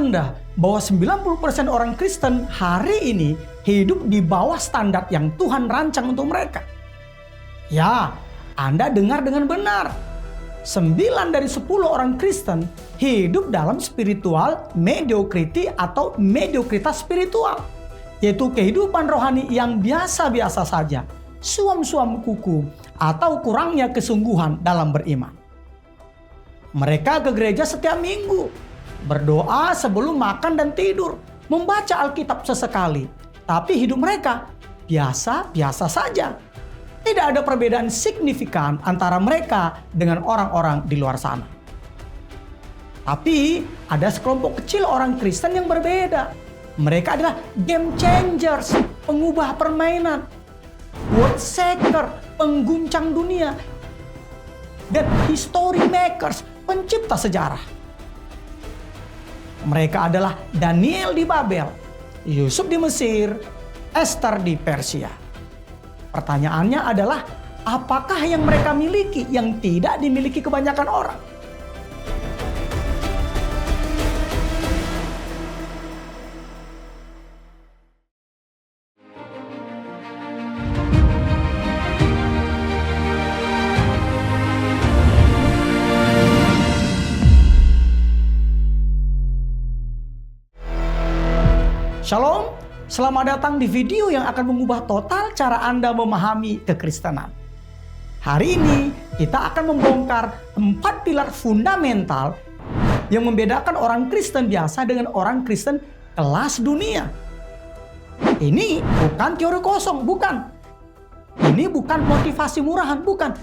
Anda bahwa 90% orang Kristen hari ini hidup di bawah standar yang Tuhan rancang untuk mereka? Ya, Anda dengar dengan benar. 9 dari 10 orang Kristen hidup dalam spiritual mediocrity atau mediokritas spiritual, yaitu kehidupan rohani yang biasa-biasa saja, suam-suam kuku, atau kurangnya kesungguhan dalam beriman. Mereka ke gereja setiap minggu, berdoa sebelum makan dan tidur, membaca Alkitab sesekali, tapi hidup mereka biasa-biasa saja. Tidak ada perbedaan signifikan antara mereka dengan orang-orang di luar sana. Tapi ada sekelompok kecil orang Kristen yang berbeda. Mereka adalah game changers, pengubah permainan, world shaker, pengguncang dunia, dan history makers, pencipta sejarah. Mereka adalah Daniel di Babel, Yusuf di Mesir, Esther di Persia. Pertanyaannya adalah, apakah yang mereka miliki yang tidak dimiliki kebanyakan orang? Shalom, selamat datang di video yang akan mengubah total cara Anda memahami kekristenan. Hari ini kita akan membongkar 4 pilar fundamental yang membedakan orang Kristen biasa dengan orang Kristen kelas dunia. Ini bukan teori kosong, bukan. Ini bukan motivasi murahan, bukan.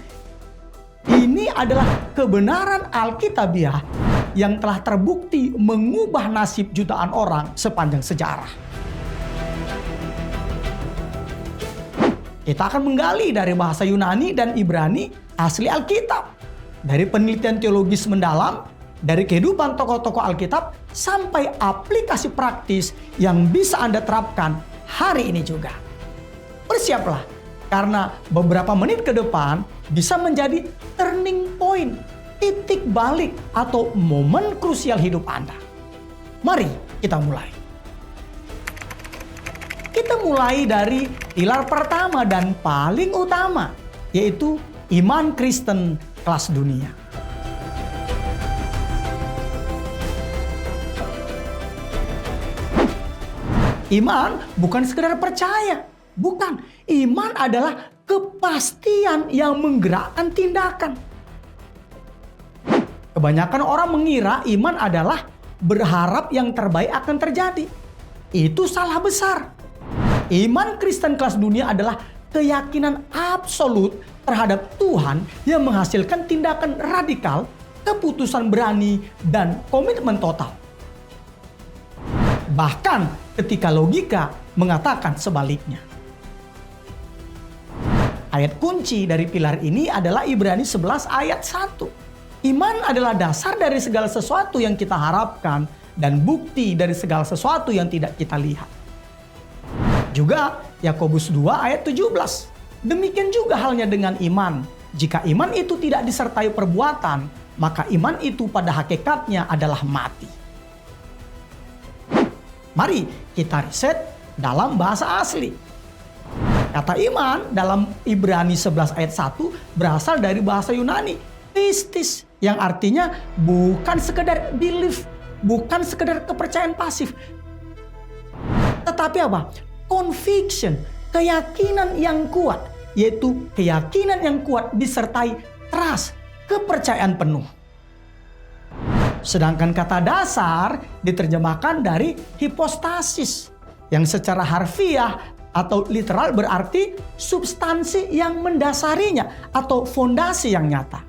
Ini adalah kebenaran Alkitabiah yang telah terbukti mengubah nasib jutaan orang sepanjang sejarah. Kita akan menggali dari bahasa Yunani dan Ibrani asli Alkitab, dari penelitian teologis mendalam, dari kehidupan tokoh-tokoh Alkitab, sampai aplikasi praktis yang bisa Anda terapkan hari ini juga. Bersiaplah, karena beberapa menit ke depan bisa menjadi turning point, titik balik atau momen krusial hidup Anda. Mari kita mulai. Kita mulai dari pilar pertama dan paling utama, yaitu iman Kristen kelas dunia. Iman bukan sekedar percaya, bukan. Iman adalah kepastian yang menggerakkan tindakan. Kebanyakan orang mengira iman adalah berharap yang terbaik akan terjadi. Itu salah besar. Iman Kristen kelas dunia adalah keyakinan absolut terhadap Tuhan yang menghasilkan tindakan radikal, keputusan berani, dan komitmen total. Bahkan ketika logika mengatakan sebaliknya. Ayat kunci dari pilar ini adalah Ibrani 11 ayat 1. Iman adalah dasar dari segala sesuatu yang kita harapkan dan bukti dari segala sesuatu yang tidak kita lihat. Juga Yakobus 2 ayat 17. Demikian juga halnya dengan iman. Jika iman itu tidak disertai perbuatan, maka iman itu pada hakikatnya adalah mati. Mari kita riset dalam bahasa asli. Kata iman dalam Ibrani 11 ayat 1 berasal dari bahasa Yunani, pistis, yang artinya bukan sekedar belief, bukan sekedar kepercayaan pasif. Tetapi apa? Conviction, keyakinan yang kuat, yaitu keyakinan yang kuat disertai trust, kepercayaan penuh. Sedangkan kata dasar diterjemahkan dari hipostasis, yang secara harfiah atau literal berarti substansi yang mendasarinya atau fondasi yang nyata.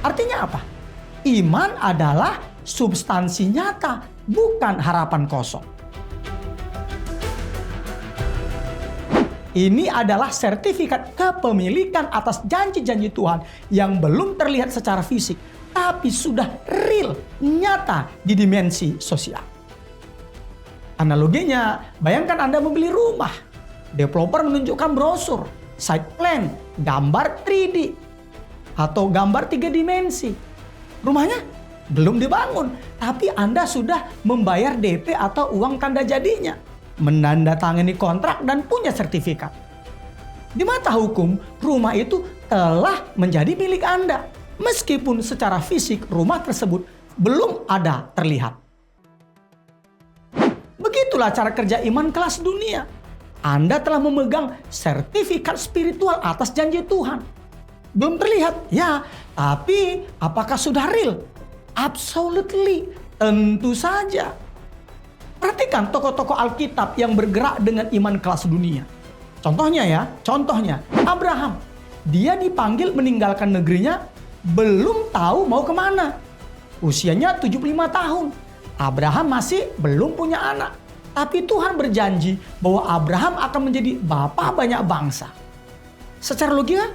Artinya apa? Iman adalah substansi nyata, bukan harapan kosong. Ini adalah sertifikat kepemilikan atas janji-janji Tuhan yang belum terlihat secara fisik, tapi sudah real, nyata di dimensi sosial. Analoginya, bayangkan Anda membeli rumah. Developer menunjukkan brosur, site plan, gambar 3D, atau gambar 3 dimensi. Rumahnya belum dibangun, tapi Anda sudah membayar DP atau uang tanda jadinya, menandatangani kontrak dan punya sertifikat. Di mata hukum, rumah itu telah menjadi milik Anda, meskipun secara fisik rumah tersebut belum ada terlihat. Begitulah cara kerja iman kelas dunia. Anda telah memegang sertifikat spiritual atas janji Tuhan. Belum terlihat, ya, tapi apakah sudah real? Absolutely, tentu saja. Perhatikan tokoh-tokoh Alkitab yang bergerak dengan iman kelas dunia. Contohnya Abraham. Dia dipanggil meninggalkan negerinya, belum tahu mau kemana. Usianya 75 tahun. Abraham masih belum punya anak. Tapi Tuhan berjanji bahwa Abraham akan menjadi bapa banyak bangsa. Secara logika,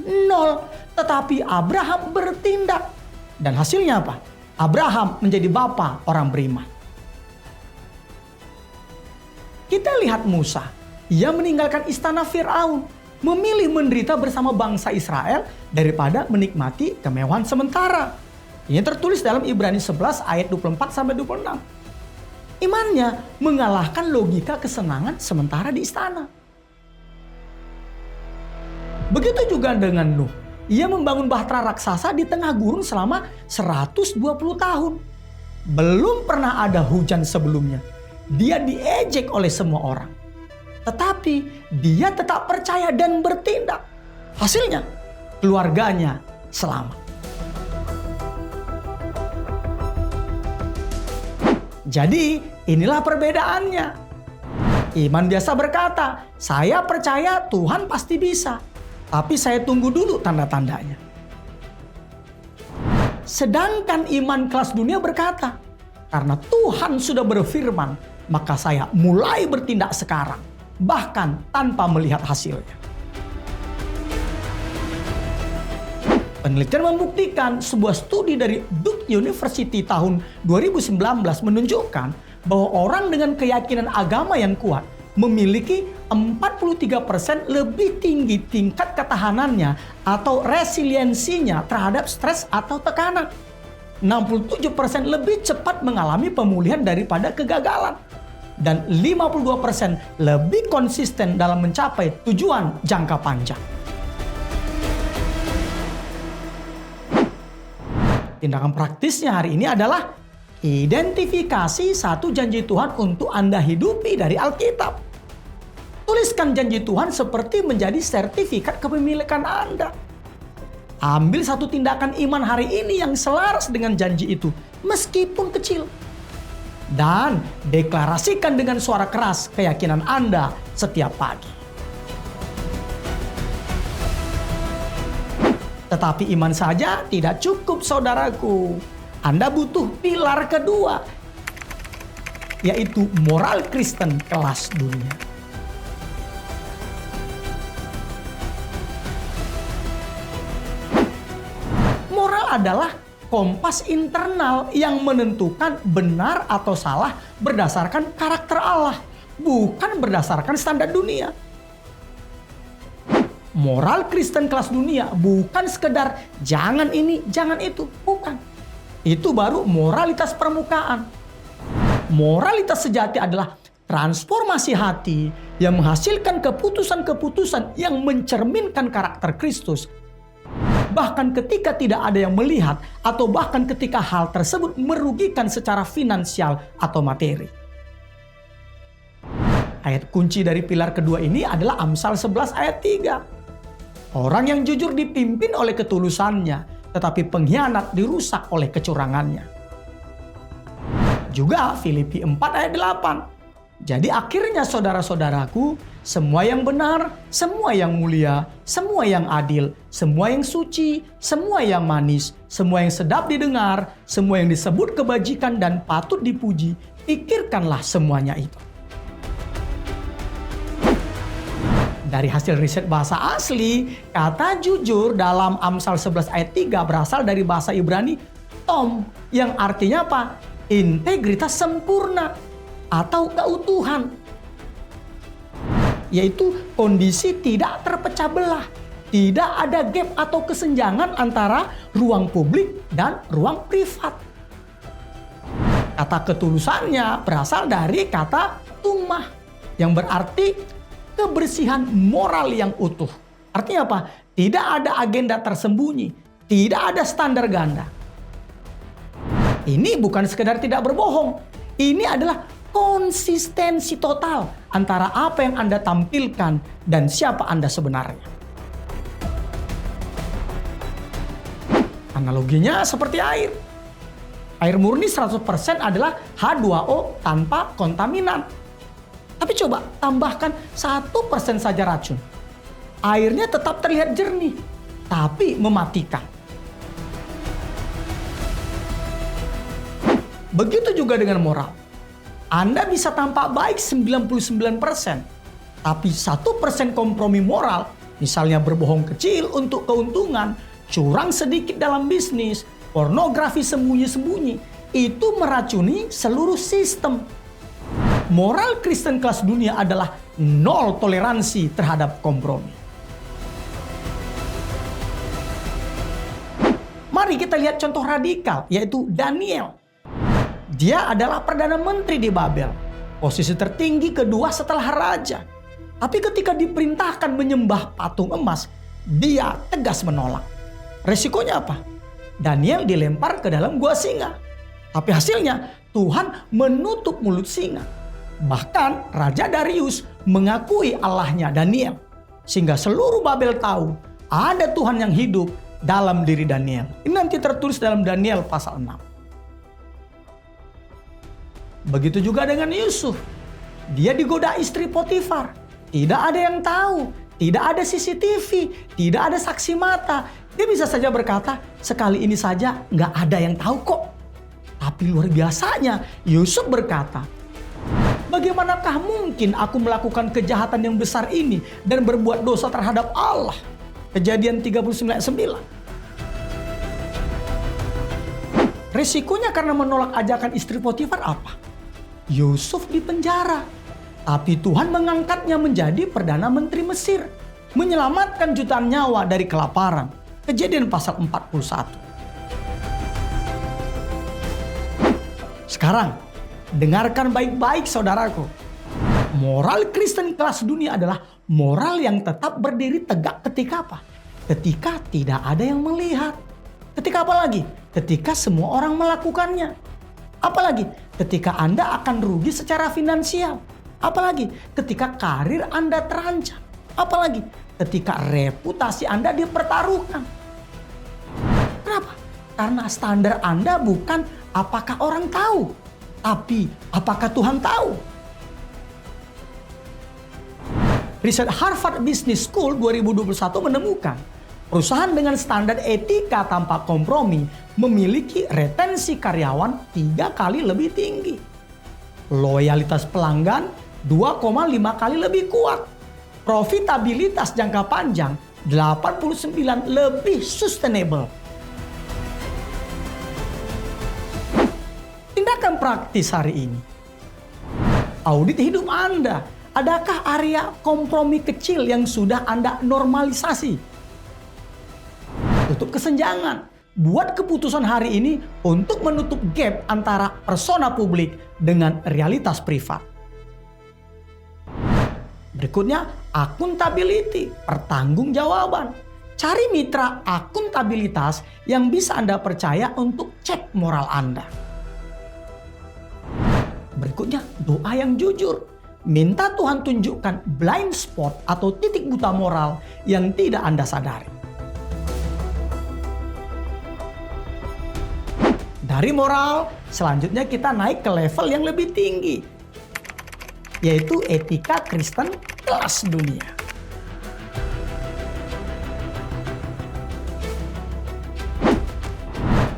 nol. Tetapi Abraham bertindak. Dan hasilnya apa? Abraham menjadi bapa orang beriman. Kita lihat Musa. Ia meninggalkan istana Firaun, memilih menderita bersama bangsa Israel daripada menikmati kemewahan sementara. Ini tertulis dalam Ibrani 11 ayat 24-26. Imannya mengalahkan logika kesenangan sementara di istana. Begitu juga dengan Nuh. Ia membangun bahtera raksasa di tengah gurun selama 120 tahun. Belum pernah ada hujan sebelumnya. Dia diejek oleh semua orang. Tetapi dia tetap percaya dan bertindak. Hasilnya, keluarganya selamat. Jadi, inilah perbedaannya. Iman biasa berkata, saya percaya Tuhan pasti bisa. Tapi saya tunggu dulu tanda-tandanya. Sedangkan iman kelas dunia berkata, karena Tuhan sudah berfirman, maka saya mulai bertindak sekarang. Bahkan tanpa melihat hasilnya. Penelitian membuktikan sebuah studi dari Duke University tahun 2019 menunjukkan bahwa orang dengan keyakinan agama yang kuat memiliki 43% lebih tinggi tingkat ketahanannya atau resiliensinya terhadap stres atau tekanan. 67% lebih cepat mengalami pemulihan daripada kegagalan. Dan 52% lebih konsisten dalam mencapai tujuan jangka panjang. Tindakan praktisnya hari ini adalah identifikasi satu janji Tuhan untuk Anda hidupi dari Alkitab. Tuliskan janji Tuhan seperti menjadi sertifikat kepemilikan Anda. Ambil satu tindakan iman hari ini yang selaras dengan janji itu, meskipun kecil. Dan deklarasikan dengan suara keras keyakinan Anda setiap pagi. Tetapi iman saja tidak cukup, saudaraku. Anda butuh pilar kedua, yaitu moral Kristen kelas dunia. Moral adalah kompas internal yang menentukan benar atau salah berdasarkan karakter Allah, bukan berdasarkan standar dunia. Moral Kristen kelas dunia bukan sekedar jangan ini, jangan itu. Bukan. Itu baru moralitas permukaan. Moralitas sejati adalah transformasi hati yang menghasilkan keputusan-keputusan yang mencerminkan karakter Kristus. Bahkan ketika tidak ada yang melihat atau bahkan ketika hal tersebut merugikan secara finansial atau materi. Ayat kunci dari pilar kedua ini adalah Amsal 11 ayat 3. Orang yang jujur dipimpin oleh ketulusannya, tetapi pengkhianat dirusak oleh kecurangannya. Juga Filipi 4 ayat 8. Jadi akhirnya saudara-saudaraku, semua yang benar, semua yang mulia, semua yang adil, semua yang suci, semua yang manis, semua yang sedap didengar, semua yang disebut kebajikan dan patut dipuji, pikirkanlah semuanya itu. Dari hasil riset bahasa asli, kata jujur dalam Amsal 11 ayat 3 berasal dari bahasa Ibrani tom, yang artinya apa? Integritas sempurna atau keutuhan. Yaitu kondisi tidak terpecah belah, Tidak ada gap atau kesenjangan antara ruang publik dan ruang privat. Kata ketulusannya berasal dari kata tumah, yang berarti kebersihan moral yang utuh. Artinya apa? Tidak ada agenda tersembunyi, tidak ada standar ganda. Ini bukan sekedar tidak berbohong, ini adalah konsistensi total antara apa yang Anda tampilkan dan siapa Anda sebenarnya. Analoginya seperti air. Air murni 100% adalah H2O tanpa kontaminan. Tapi coba tambahkan 1% saja racun. Airnya tetap terlihat jernih, tapi mematikan. Begitu juga dengan moral. Anda bisa tampak baik 99%, tapi 1% kompromi moral, misalnya berbohong kecil untuk keuntungan, curang sedikit dalam bisnis, pornografi sembunyi-sembunyi, itu meracuni seluruh sistem. Moral Kristen kelas dunia adalah nol toleransi terhadap kompromi. Mari kita lihat contoh radikal, yaitu Daniel. Dia adalah Perdana Menteri di Babel, posisi tertinggi kedua setelah raja. Tapi ketika diperintahkan menyembah patung emas, dia tegas menolak. Resikonya apa? Daniel dilempar ke dalam gua singa. Tapi hasilnya Tuhan menutup mulut singa. Bahkan Raja Darius mengakui Allahnya Daniel. Sehingga seluruh Babel tahu ada Tuhan yang hidup dalam diri Daniel. Ini nanti tertulis dalam Daniel pasal 6. Begitu juga dengan Yusuf. Dia digoda istri Potifar. Tidak ada yang tahu. Tidak ada CCTV. Tidak ada saksi mata. Dia bisa saja berkata, sekali ini saja nggak ada yang tahu kok. Tapi luar biasanya, Yusuf berkata, bagaimanakah mungkin aku melakukan kejahatan yang besar ini dan berbuat dosa terhadap Allah? Kejadian 39:9. Resikonya karena menolak ajakan istri Potifar apa? Yusuf dipenjara. Tapi Tuhan mengangkatnya menjadi Perdana Menteri Mesir. Menyelamatkan jutaan nyawa dari kelaparan. Kejadian pasal 41. Sekarang, dengarkan baik-baik saudaraku. Moral Kristen kelas dunia adalah moral yang tetap berdiri tegak ketika apa? Ketika tidak ada yang melihat. Ketika apa lagi? Ketika semua orang melakukannya. Apalagi ketika Anda akan rugi secara finansial. Apalagi ketika karir Anda terancam. Apalagi ketika reputasi Anda dipertaruhkan. Kenapa? Karena standar Anda bukan apakah orang tahu, tapi apakah Tuhan tahu. Riset Harvard Business School 2021 menemukan perusahaan dengan standar etika tanpa kompromi memiliki retensi karyawan 3 kali lebih tinggi. Loyalitas pelanggan 2,5 kali lebih kuat. Profitabilitas jangka panjang 89 lebih sustainable. Tindakan praktis hari ini. Audit hidup Anda. Adakah area kompromi kecil yang sudah Anda normalisasi? Tutup kesenjangan. Buat keputusan hari ini untuk menutup gap antara persona publik dengan realitas privat. Berikutnya, akuntability, pertanggungjawaban. Cari mitra akuntabilitas yang bisa Anda percaya untuk cek moral Anda. Berikutnya, doa yang jujur. Minta Tuhan tunjukkan blind spot atau titik buta moral yang tidak Anda sadari. Dari moral, selanjutnya kita naik ke level yang lebih tinggi, yaitu etika Kristen kelas dunia.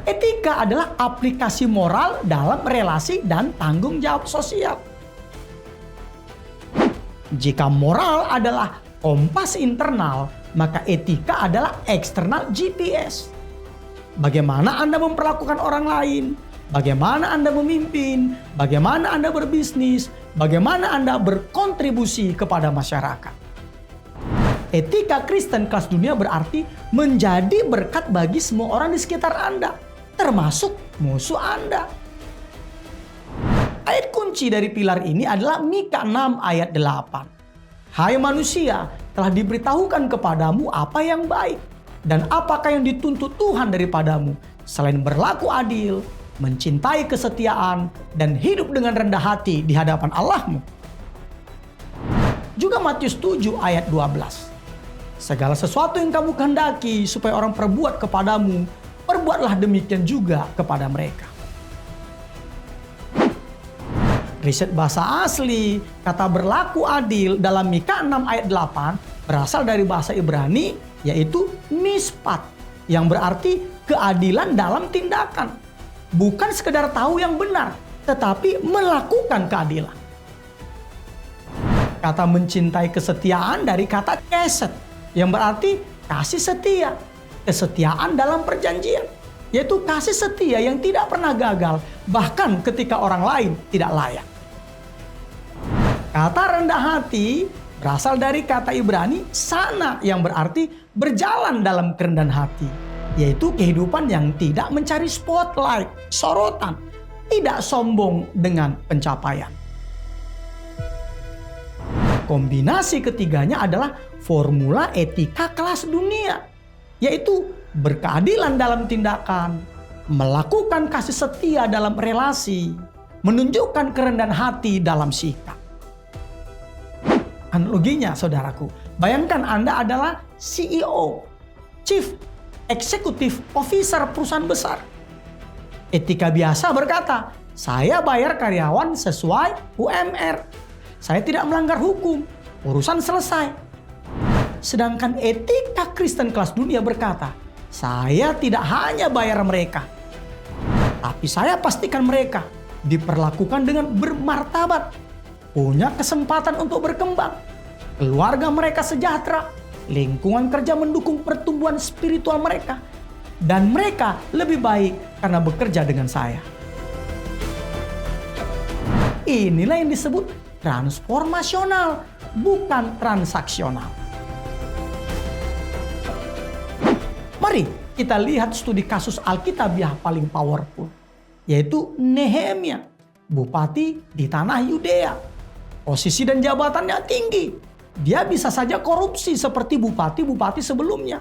Etika adalah aplikasi moral dalam relasi dan tanggung jawab sosial. Jika moral adalah kompas internal, maka etika adalah eksternal GPS. Bagaimana Anda memperlakukan orang lain, bagaimana Anda memimpin, bagaimana Anda berbisnis, bagaimana Anda berkontribusi kepada masyarakat. Etika Kristen kelas dunia berarti menjadi berkat bagi semua orang di sekitar Anda, termasuk musuh Anda. Ayat kunci dari pilar ini adalah Mika 6 ayat 8. Hai manusia, telah diberitahukan kepadamu apa yang baik dan apakah yang dituntut Tuhan daripadamu, selain berlaku adil, mencintai kesetiaan, dan hidup dengan rendah hati di hadapan Allahmu. Juga Matius 7 ayat 12. Segala sesuatu yang kamu kehendaki supaya orang perbuat kepadamu, perbuatlah demikian juga kepada mereka. Riset bahasa asli, kata berlaku adil dalam Mika 6 ayat 8 berasal dari bahasa Ibrani, yaitu mispat, yang berarti keadilan dalam tindakan. Bukan sekedar tahu yang benar, tetapi melakukan keadilan. Kata mencintai kesetiaan dari kata keset, yang berarti kasih setia. Kesetiaan dalam perjanjian, yaitu kasih setia yang tidak pernah gagal, bahkan ketika orang lain tidak layak. Kata rendah hati berasal dari kata Ibrani sana, yang berarti berjalan dalam kerendahan hati, yaitu kehidupan yang tidak mencari spotlight, sorotan, tidak sombong dengan pencapaian. Kombinasi ketiganya adalah formula etika kelas dunia, yaitu berkeadilan dalam tindakan, melakukan kasih setia dalam relasi, menunjukkan kerendahan hati dalam sikap. Analoginya, saudaraku, bayangkan Anda adalah CEO, Chief Executive Officer perusahaan besar. Etika biasa berkata, saya bayar karyawan sesuai UMR. Saya tidak melanggar hukum, urusan selesai. Sedangkan etika Kristen kelas dunia berkata, saya tidak hanya bayar mereka, tapi saya pastikan mereka diperlakukan dengan bermartabat, punya kesempatan untuk berkembang, keluarga mereka sejahtera, lingkungan kerja mendukung pertumbuhan spiritual mereka, dan mereka lebih baik karena bekerja dengan saya. Inilah yang disebut transformasional, bukan transaksional. Mari kita lihat studi kasus Alkitabiah paling powerful, yaitu Nehemia, bupati di tanah Yudea. Posisi dan jabatannya tinggi. Dia bisa saja korupsi seperti bupati-bupati sebelumnya.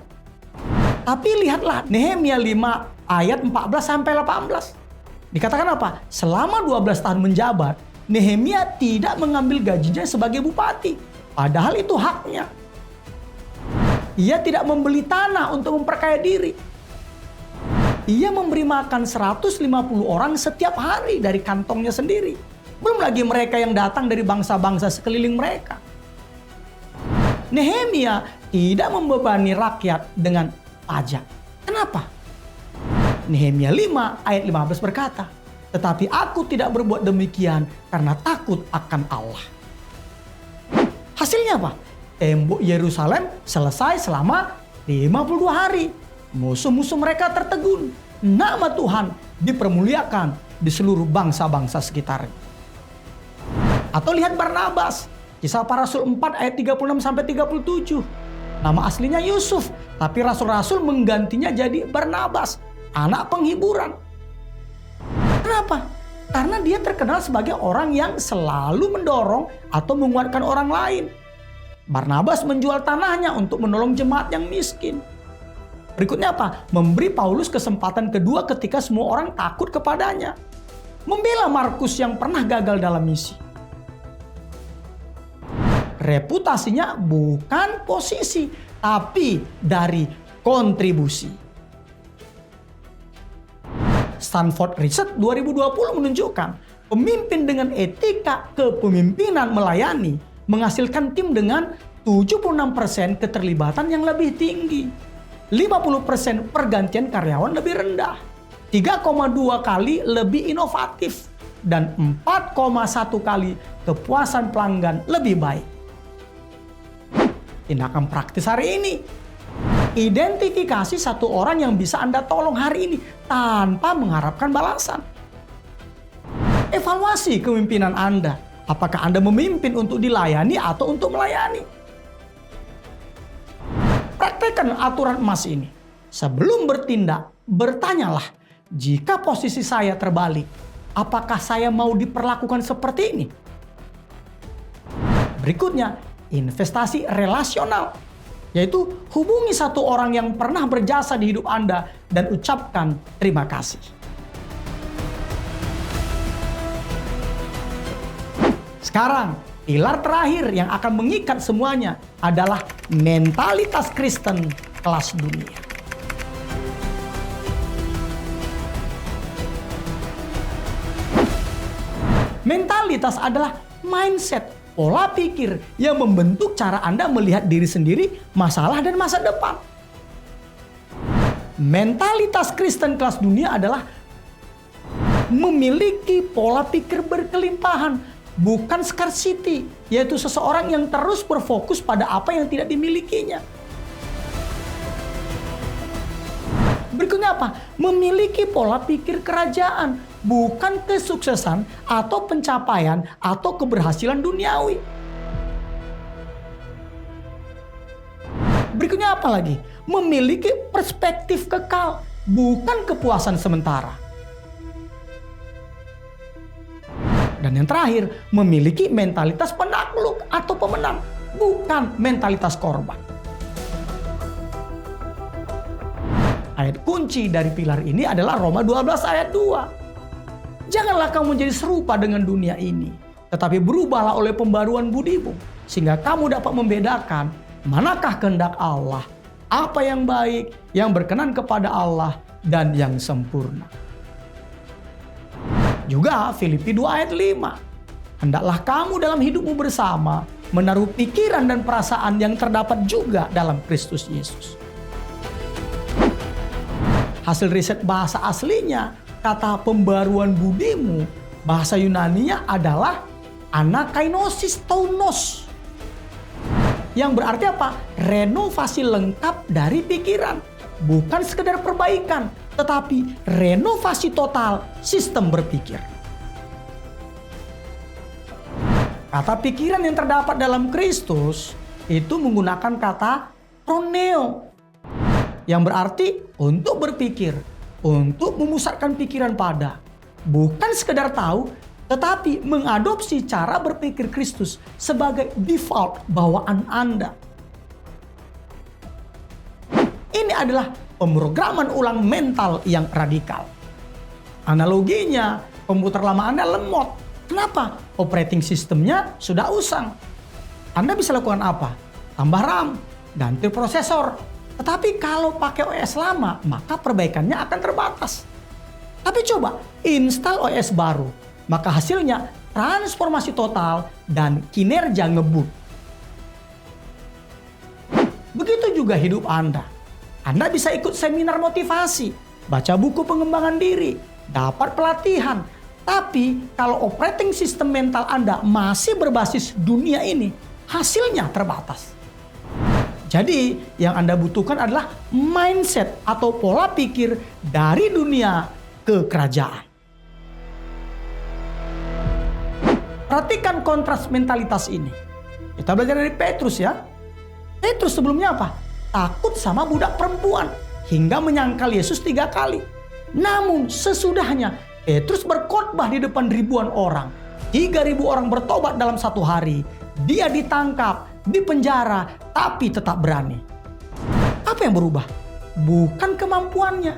Tapi lihatlah Nehemia 5 ayat 14-18. Dikatakan apa? Selama 12 tahun menjabat, Nehemia tidak mengambil gajinya sebagai bupati. Padahal itu haknya. Ia tidak membeli tanah untuk memperkaya diri. Ia memberi makan 150 orang setiap hari dari kantongnya sendiri. Belum lagi mereka yang datang dari bangsa-bangsa sekeliling mereka. Nehemia tidak membebani rakyat dengan pajak. Kenapa? Nehemia 5 ayat 15 berkata, tetapi aku tidak berbuat demikian karena takut akan Allah. Hasilnya apa? Tembok Yerusalem selesai selama 52 hari. Musuh-musuh mereka tertegun. Nama Tuhan dipermuliakan di seluruh bangsa-bangsa sekitarnya. Atau lihat Barnabas, Kisah Para Rasul 4 ayat 36-37. Nama aslinya Yusuf, tapi rasul-rasul menggantinya jadi Barnabas, anak penghiburan. Kenapa? Karena dia terkenal sebagai orang yang selalu mendorong atau menguatkan orang lain. Barnabas menjual tanahnya untuk menolong jemaat yang miskin. Berikutnya apa? Memberi Paulus kesempatan kedua ketika semua orang takut kepadanya. Membela Markus yang pernah gagal dalam misi. Reputasinya bukan posisi, tapi dari kontribusi. Stanford Research 2020 menunjukkan pemimpin dengan etika kepemimpinan melayani menghasilkan tim dengan 76% keterlibatan yang lebih tinggi, 50% pergantian karyawan lebih rendah, 3,2 kali lebih inovatif, dan 4,1 kali kepuasan pelanggan lebih baik. Tindakan praktis hari ini. Identifikasi satu orang yang bisa Anda tolong hari ini tanpa mengharapkan balasan. Evaluasi kepemimpinan Anda. Apakah Anda memimpin untuk dilayani atau untuk melayani? Sesuaikan aturan emas ini. Sebelum bertindak, bertanyalah, jika posisi saya terbalik, apakah saya mau diperlakukan seperti ini? Berikutnya, investasi relasional. Yaitu hubungi satu orang yang pernah berjasa di hidup Anda dan ucapkan terima kasih. Sekarang, pilar terakhir yang akan mengikat semuanya adalah mentalitas Kristen kelas dunia. Mentalitas adalah mindset, pola pikir yang membentuk cara Anda melihat diri sendiri, masalah, dan masa depan. Mentalitas Kristen kelas dunia adalah memiliki pola pikir berkelimpahan, bukan scarcity, yaitu seseorang yang terus berfokus pada apa yang tidak dimilikinya. Berikutnya apa? Memiliki pola pikir kerajaan, bukan kesuksesan atau pencapaian atau keberhasilan duniawi. Berikutnya apa lagi? Memiliki perspektif kekal, bukan kepuasan sementara. Dan yang terakhir, memiliki mentalitas penakluk atau pemenang, bukan mentalitas korban. Ayat kunci dari pilar ini adalah Roma 12 ayat 2. Janganlah kamu menjadi serupa dengan dunia ini, tetapi berubahlah oleh pembaruan budimu, sehingga kamu dapat membedakan manakah kehendak Allah, apa yang baik, yang berkenan kepada Allah, dan yang sempurna. Juga Filipi 2 ayat 5. Hendaklah kamu dalam hidupmu bersama menaruh pikiran dan perasaan yang terdapat juga dalam Kristus Yesus. Hasil riset bahasa aslinya, kata pembaruan budimu, bahasa Yunaninya adalah anakainosis tounos. Yang berarti apa? Renovasi lengkap dari pikiran. Bukan sekedar perbaikan, tetapi renovasi total sistem berpikir. Kata pikiran yang terdapat dalam Kristus itu menggunakan kata proneo, yang berarti untuk berpikir, untuk memusatkan pikiran pada, bukan sekedar tahu, tetapi mengadopsi cara berpikir Kristus sebagai default bawaan Anda. Ini adalah pemrograman ulang mental yang radikal. Analoginya, komputer lama Anda lemot. Kenapa? Operating sistemnya sudah usang. Anda bisa lakukan apa? Tambah RAM, ganti prosesor. Tetapi kalau pakai OS lama, maka perbaikannya akan terbatas. Tapi coba install OS baru, maka hasilnya transformasi total dan kinerja ngebut. Begitu juga hidup Anda. Anda bisa ikut seminar motivasi, baca buku pengembangan diri, dapat pelatihan. Tapi kalau operating system mental Anda masih berbasis dunia ini, hasilnya terbatas. Jadi yang Anda butuhkan adalah mindset atau pola pikir dari dunia ke kerajaan. Perhatikan kontras mentalitas ini. Kita belajar dari Petrus ya. Petrus sebelumnya apa? Takut sama budak perempuan hingga menyangkal Yesus 3 kali. Namun sesudahnya Petrus berkhotbah di depan ribuan orang. 3.000 orang bertobat dalam 1 hari. Dia ditangkap, dipenjara, tapi tetap berani. Apa yang berubah? Bukan kemampuannya,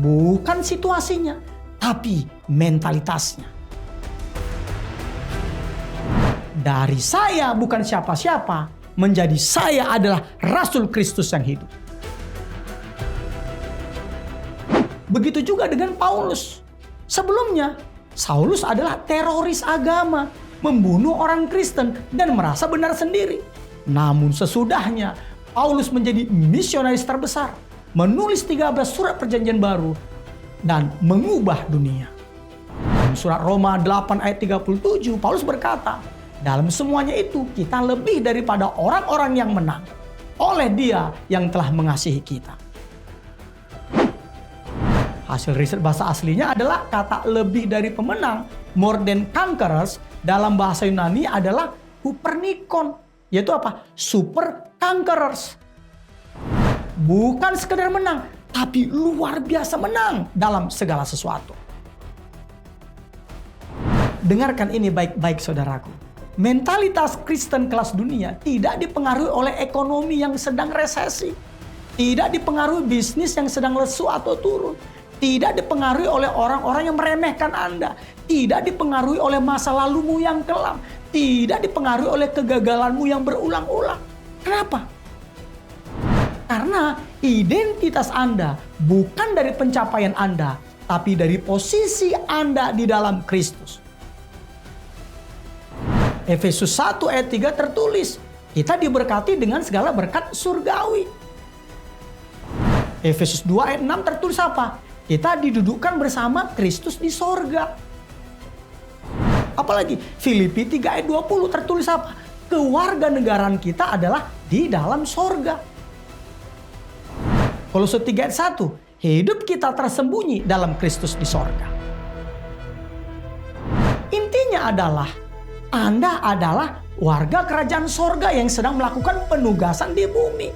bukan situasinya, tapi mentalitasnya. Dari saya bukan siapa-siapa, menjadi saya adalah Rasul Kristus yang hidup. Begitu juga dengan Paulus. Sebelumnya, Saulus adalah teroris agama, membunuh orang Kristen dan merasa benar sendiri. Namun sesudahnya, Paulus menjadi misionaris terbesar, menulis 13 surat perjanjian baru, dan mengubah dunia. Dalam surat Roma 8 ayat 37, Paulus berkata, dalam semuanya itu kita lebih daripada orang-orang yang menang, oleh Dia yang telah mengasihi kita. Hasil riset bahasa aslinya adalah kata lebih dari pemenang, more than conquerors, dalam bahasa Yunani adalah hupernikon, yaitu apa? Super conquerors. bukan sekedar menang, tapi luar biasa menang dalam segala sesuatu. Dengarkan ini baik-baik saudaraku. Mentalitas Kristen kelas dunia tidak dipengaruhi oleh ekonomi yang sedang resesi. Tidak dipengaruhi bisnis yang sedang lesu atau turun. Tidak dipengaruhi oleh orang-orang yang meremehkan Anda. Tidak dipengaruhi oleh masa lalumu yang kelam. Tidak dipengaruhi oleh kegagalanmu yang berulang-ulang. Kenapa? Karena identitas Anda bukan dari pencapaian Anda, tapi dari posisi Anda di dalam Kristus. Efesus 1 ayat 3 tertulis, kita diberkati dengan segala berkat surgawi. Efesus 2 ayat 6 tertulis apa? Kita didudukkan bersama Kristus di sorga. Apalagi Filipi 3 ayat 20 tertulis apa? Kewarganegaraan kita adalah di dalam sorga. Kolose 3 ayat 1, hidup kita tersembunyi dalam Kristus di sorga. Intinya adalah Anda adalah warga kerajaan sorga yang sedang melakukan penugasan di bumi.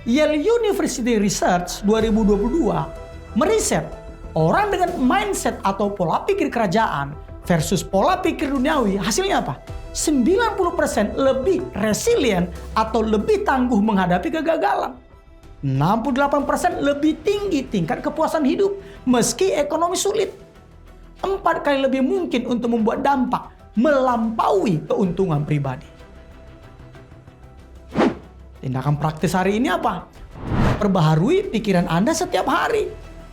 Yale University Research 2022 meriset orang dengan mindset atau pola pikir kerajaan versus pola pikir duniawi. Hasilnya apa? 90% lebih resilient atau lebih tangguh menghadapi kegagalan. 68% lebih tinggi tingkat kepuasan hidup meski ekonomi sulit. 4 kali lebih mungkin untuk membuat dampak melampaui keuntungan pribadi. Tindakan praktis hari ini apa? Perbaharui pikiran Anda setiap hari.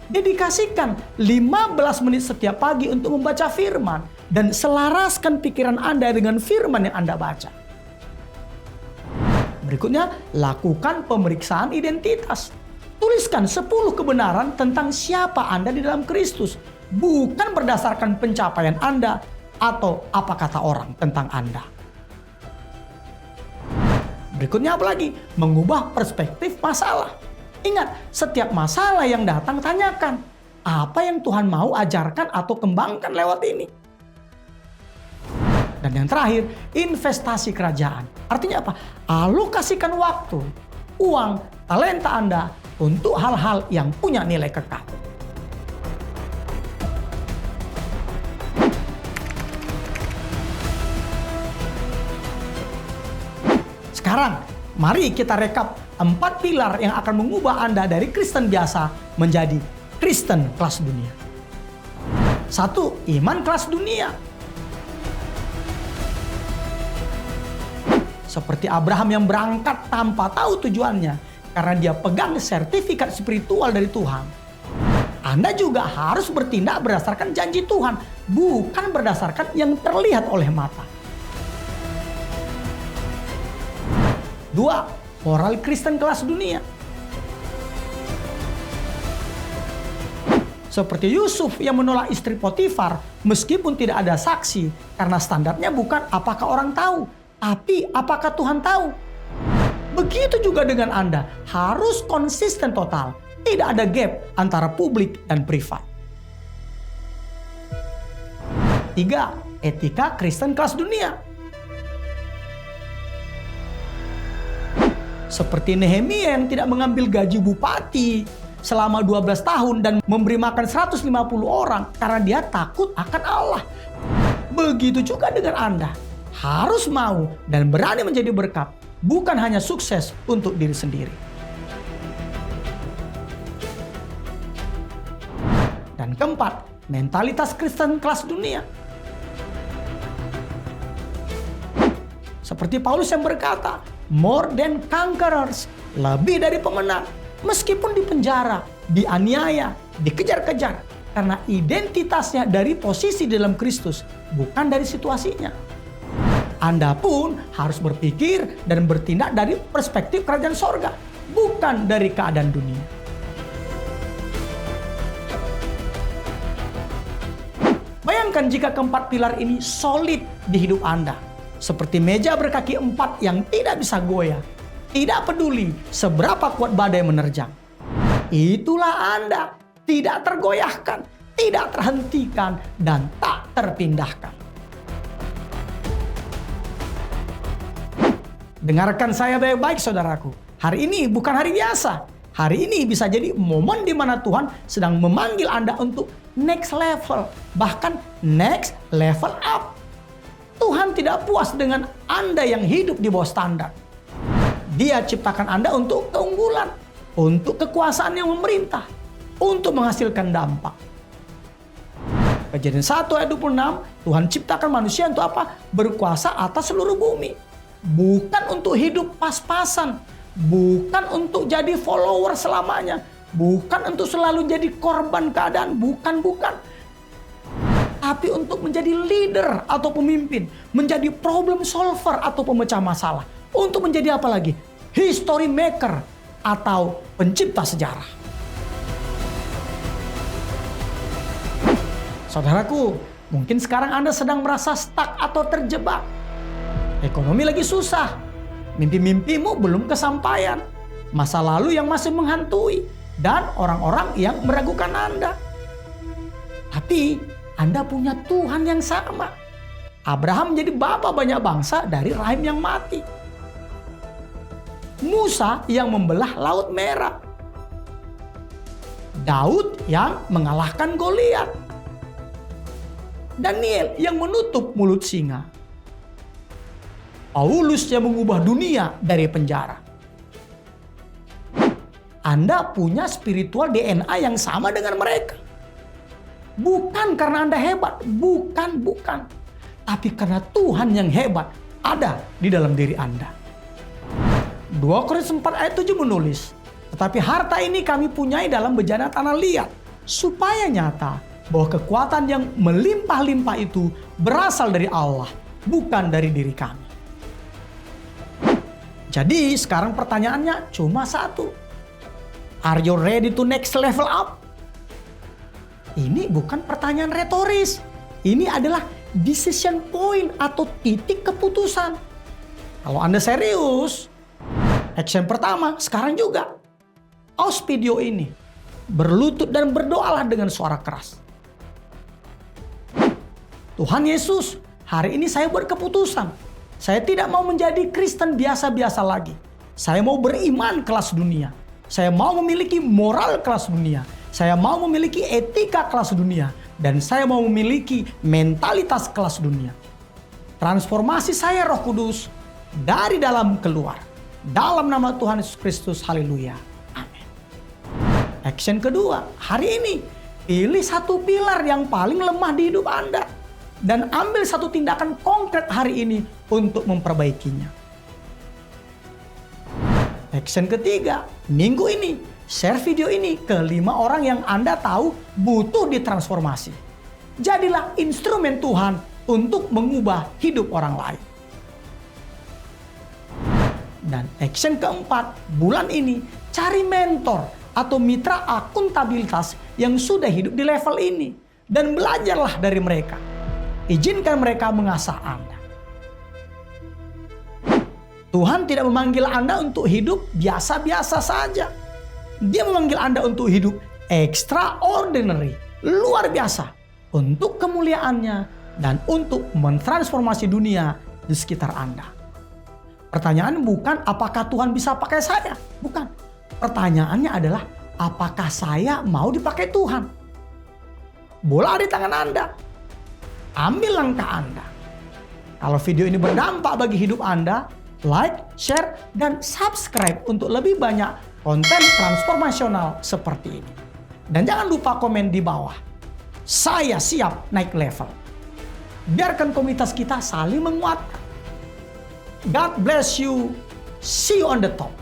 Dedikasikan 15 menit setiap pagi untuk membaca firman dan selaraskan pikiran Anda dengan firman yang Anda baca. Berikutnya, lakukan pemeriksaan identitas. Tuliskan 10 kebenaran tentang siapa Anda di dalam Kristus, bukan berdasarkan pencapaian Anda atau apa kata orang tentang Anda. Berikutnya apa lagi? Mengubah perspektif masalah. Ingat, setiap masalah yang datang tanyakan, apa yang Tuhan mau ajarkan atau kembangkan lewat ini? Dan yang terakhir, investasi kerajaan. Artinya apa? Alokasikan waktu, uang, talenta Anda untuk hal-hal yang punya nilai kekal. Sekarang, mari kita rekap 4 pilar yang akan mengubah Anda dari Kristen biasa menjadi Kristen kelas dunia. 1. Iman kelas dunia. Seperti Abraham yang berangkat tanpa tahu tujuannya karena dia pegang sertifikat spiritual dari Tuhan. Anda juga harus bertindak berdasarkan janji Tuhan, bukan berdasarkan yang terlihat oleh mata. 2. Moral Kristen kelas dunia. Seperti Yusuf yang menolak istri Potifar meskipun tidak ada saksi karena standarnya bukan apakah orang tahu, tapi apakah Tuhan tahu. Begitu juga dengan Anda, harus konsisten total. Tidak ada gap antara publik dan privat. 3. Etika Kristen kelas dunia. Seperti Nehemia yang tidak mengambil gaji bupati selama 12 tahun dan memberi makan 150 orang karena dia takut akan Allah. Begitu juga dengan Anda. Harus mau dan berani menjadi berkat, bukan hanya sukses untuk diri sendiri. Dan keempat, mentalitas Kristen kelas dunia. Seperti Paulus yang berkata, more than conquerors, lebih dari pemenang. Meskipun di penjara, dianiaya, dikejar-kejar. Karena identitasnya dari posisi dalam Kristus, bukan dari situasinya. Anda pun harus berpikir dan bertindak dari perspektif kerajaan sorga, bukan dari keadaan dunia. Bayangkan jika keempat pilar ini solid di hidup Anda. Seperti meja berkaki 4 yang tidak bisa goyah. Tidak peduli seberapa kuat badai menerjang. Itulah Anda, tidak tergoyahkan, tidak terhentikan, dan tak terpindahkan. Dengarkan saya baik-baik saudaraku. Hari ini bukan hari biasa. Hari ini bisa jadi momen di mana Tuhan sedang memanggil Anda untuk next level. Bahkan next level up. Tuhan tidak puas dengan Anda yang hidup di bawah standar. Dia ciptakan Anda untuk keunggulan, untuk kekuasaan yang memerintah, untuk menghasilkan dampak. Kejadian 1 ayat 26, Tuhan ciptakan manusia untuk apa? Berkuasa atas seluruh bumi. Bukan untuk hidup pas-pasan, bukan untuk jadi follower selamanya, bukan untuk selalu jadi korban keadaan, bukan. Tapi untuk menjadi leader atau pemimpin, menjadi problem solver atau pemecah masalah, untuk menjadi apa lagi? History maker atau pencipta sejarah. Saudaraku, mungkin sekarang Anda sedang merasa stuck atau terjebak. Ekonomi lagi susah, mimpi-mimpimu belum kesampaian, masa lalu yang masih menghantui, dan orang-orang yang meragukan Anda. Tapi Anda punya Tuhan yang sama. Abraham menjadi bapa banyak bangsa dari rahim yang mati. Musa yang membelah Laut Merah. Daud yang mengalahkan Goliat. Daniel yang menutup mulut singa. Paulus yang mengubah dunia dari penjara. Anda punya spiritual DNA yang sama dengan mereka. Bukan karena Anda hebat, bukan. Tapi karena Tuhan yang hebat ada di dalam diri Anda. 2 Korintus 4 ayat 7 menulis, tetapi harta ini kami punyai dalam bejana tanah liat, supaya nyata bahwa kekuatan yang melimpah-limpah itu berasal dari Allah, bukan dari diri kami. Jadi sekarang pertanyaannya cuma satu. Are you ready to next level up? Ini bukan pertanyaan retoris. Ini adalah decision point atau titik keputusan. Kalau Anda serius, action pertama sekarang juga. Pause video ini. Berlutut dan berdoalah dengan suara keras. Tuhan Yesus, hari ini saya buat keputusan. Saya tidak mau menjadi Kristen biasa-biasa lagi. Saya mau beriman kelas dunia. Saya mau memiliki moral kelas dunia. Saya mau memiliki etika kelas dunia. Dan saya mau memiliki mentalitas kelas dunia. Transformasi saya Roh Kudus dari dalam keluar. Dalam nama Tuhan Yesus Kristus, haleluya. Amin. Action kedua, hari ini pilih satu pilar yang paling lemah di hidup Anda. Dan ambil satu tindakan konkret hari ini untuk memperbaikinya. Action ketiga, minggu ini share video ini ke 5 orang yang Anda tahu butuh ditransformasi. Jadilah instrumen Tuhan untuk mengubah hidup orang lain. Dan action keempat, bulan ini cari mentor atau mitra akuntabilitas yang sudah hidup di level ini. Dan belajarlah dari mereka. Izinkan mereka mengasah Anda. Tuhan tidak memanggil Anda untuk hidup biasa-biasa saja. Dia memanggil Anda untuk hidup extraordinary, luar biasa, untuk kemuliaannya dan untuk mentransformasi dunia di sekitar Anda. Pertanyaan bukan apakah Tuhan bisa pakai saya, bukan. Pertanyaannya adalah apakah saya mau dipakai Tuhan. Bola di tangan Anda. Ambil langkah Anda. Kalau video ini berdampak bagi hidup Anda, like, share, dan subscribe untuk lebih banyak konten transformasional seperti ini. Dan jangan lupa komen di bawah. Saya siap naik level. Biarkan komunitas kita saling menguatkan. God bless you. See you on the top.